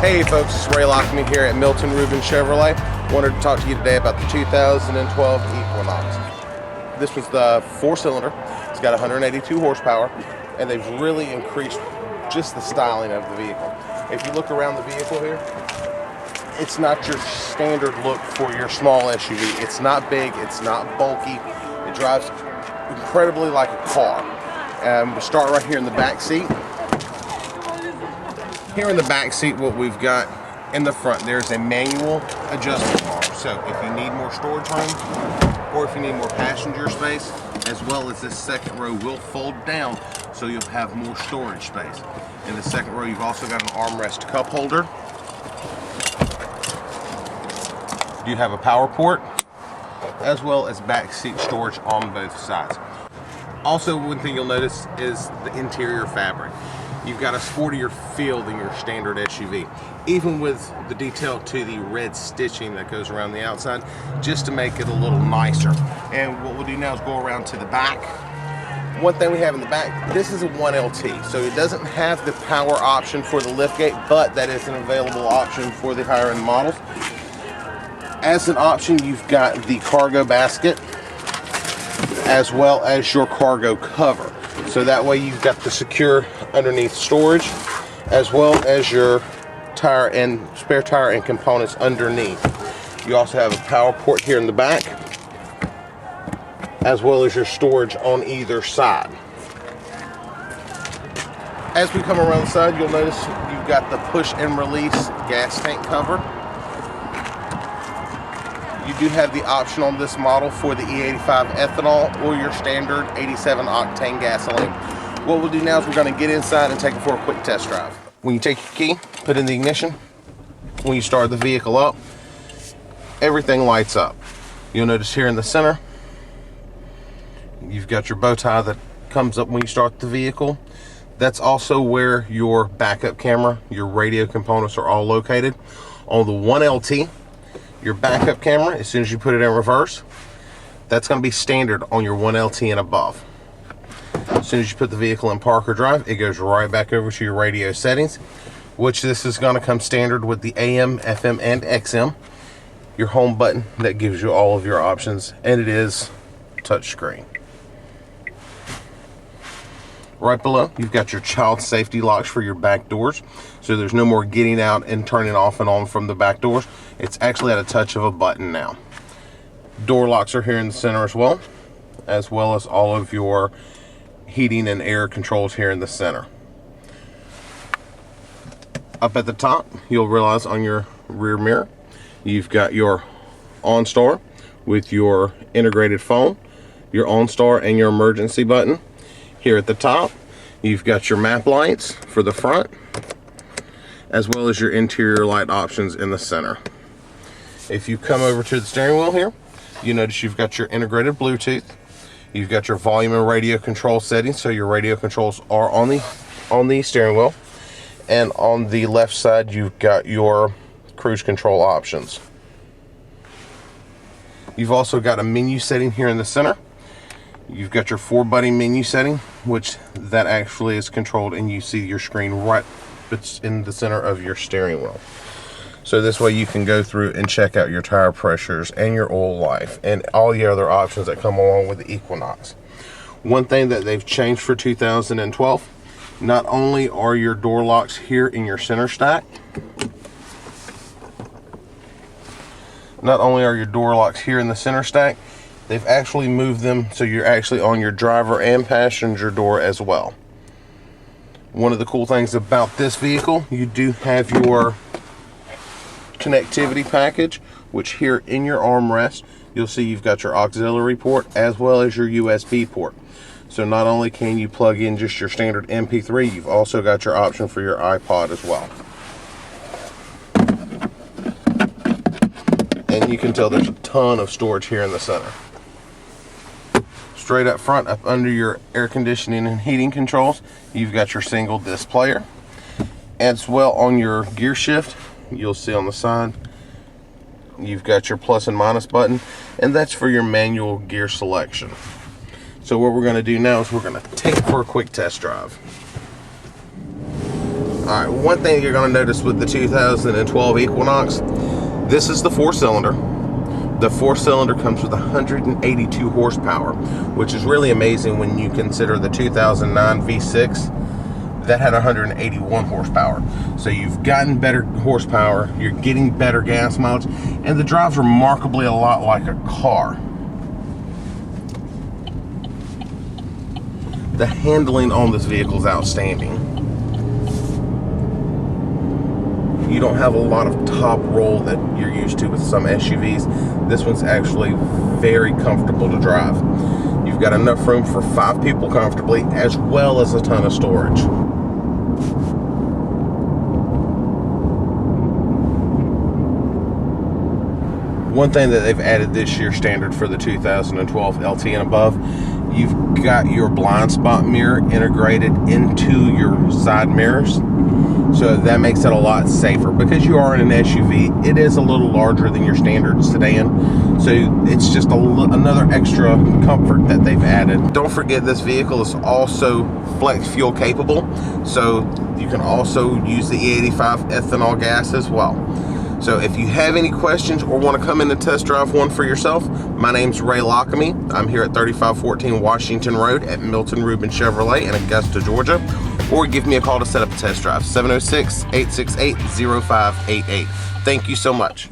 Hey folks, it's Ray Lockme here at Milton Ruben Chevrolet. Wanted to talk to you today about the 2012 Equinox. This was the 4-cylinder. It's got 182 horsepower, and they've really increased just the styling of the vehicle. If you look around the vehicle here, it's not your standard look for your small SUV. It's not big, it's not bulky. It drives incredibly like a car. We'll start right here in the back seat. Here in the back seat, what we've got in the front, there's a manual adjustment bar. So if you need more storage room, or if you need more passenger space, as well as this second row will fold down, so you'll have more storage space. In the second row, you've also got an armrest cup holder. You have a power port, as well as back seat storage on both sides. Also, one thing you'll notice is the interior fabric. You've got a sportier feel than your standard SUV, even with the detail to the red stitching that goes around the outside, just to make it a little nicer. And what we'll do now is go around to the back. One thing we have in the back, this is a 1LT, so it doesn't have the power option for the liftgate, but that is an available option for the higher end models. As an option, you've got the cargo basket, as well as your cargo cover. So that way you've got the secure underneath storage, as well as your tire and spare tire and components underneath. You also have a power port here in the back, as well as your storage on either side. As we come around the side, you'll notice you've got the push and release gas tank cover. You do have the option on this model for the E85 ethanol or your standard 87 octane gasoline. What we'll do now is we're going to get inside and take it for a quick test drive. When you take your key, put in the ignition, when you start the vehicle up, everything lights up. You'll notice here in the center, you've got your bow tie that comes up when you start the vehicle. That's also where your backup camera, your radio components are all located. On the 1LT, your backup camera, as soon as you put it in reverse, that's going to be standard on your 1LT and above. As soon as you put the vehicle in park or drive, it goes right back over to your radio settings, which this is going to come standard with the AM, FM, and XM. Your home button that gives you all of your options, and it is touchscreen. Right below, you've got your child safety locks for your back doors, so there's no more getting out and turning off and on from the back doors. It's actually at a touch of a button now. Door locks are here in the center as well as all of your heating and air controls here in the center. Up at the top, you'll realize on your rear mirror, you've got your OnStar with your integrated phone, your OnStar and your emergency button. Here at the top, you've got your map lights for the front, as well as your interior light options in the center. If you come over to the steering wheel here, you notice you've got your integrated Bluetooth. You've got your volume and radio control settings, so your radio controls are on the steering wheel. And on the left side, you've got your cruise control options. You've also got a menu setting here in the center. You've got your 4-button menu setting, which that actually is controlled, and you see your screen right in the center of your steering wheel. So this way you can go through and check out your tire pressures and your oil life and all the other options that come along with the Equinox. One thing that they've changed for 2012, not only are your door locks here in your center stack, they've actually moved them so you're actually on your driver and passenger door as well. One of the cool things about this vehicle, you do have your connectivity package, which here in your armrest, you'll see you've got your auxiliary port as well as your USB port. So not only can you plug in just your standard MP3, you've also got your option for your iPod as well. And you can tell there's a ton of storage here in the center. Straight up front, up under your air conditioning and heating controls, you've got your single disc player. As well, on your gear shift, you'll see on the side, you've got your plus and minus button, and that's for your manual gear selection. So what we're going to do now is we're going to take it for a quick test drive. Alright, one thing you're going to notice with the 2012 Equinox, this is the 4-cylinder. The 4-cylinder comes with 182 horsepower, which is really amazing when you consider the 2009 V6 that had 181 horsepower. So you've gotten better horsepower, you're getting better gas mileage, and the drive's remarkably a lot like a car. The handling on this vehicle is outstanding. You don't have a lot of top roll that you're used to with some SUVs. This one's actually very comfortable to drive. You've got enough room for 5 people comfortably, as well as a ton of storage. One thing that they've added this year standard for the 2012 LT and above, you've got your blind spot mirror integrated into your side mirrors. So that makes it a lot safer. Because you are in an SUV, it is a little larger than your standard sedan. So it's just another extra comfort that they've added. Don't forget, this vehicle is also flex fuel capable. So you can also use the E85 ethanol gas as well. So if you have any questions or want to come in and test drive one for yourself, my name's Ray Lockamy. I'm here at 3514 Washington Road at Milton Ruben Chevrolet in Augusta, Georgia. Or give me a call to set up a test drive, 706-868-0588. Thank you so much.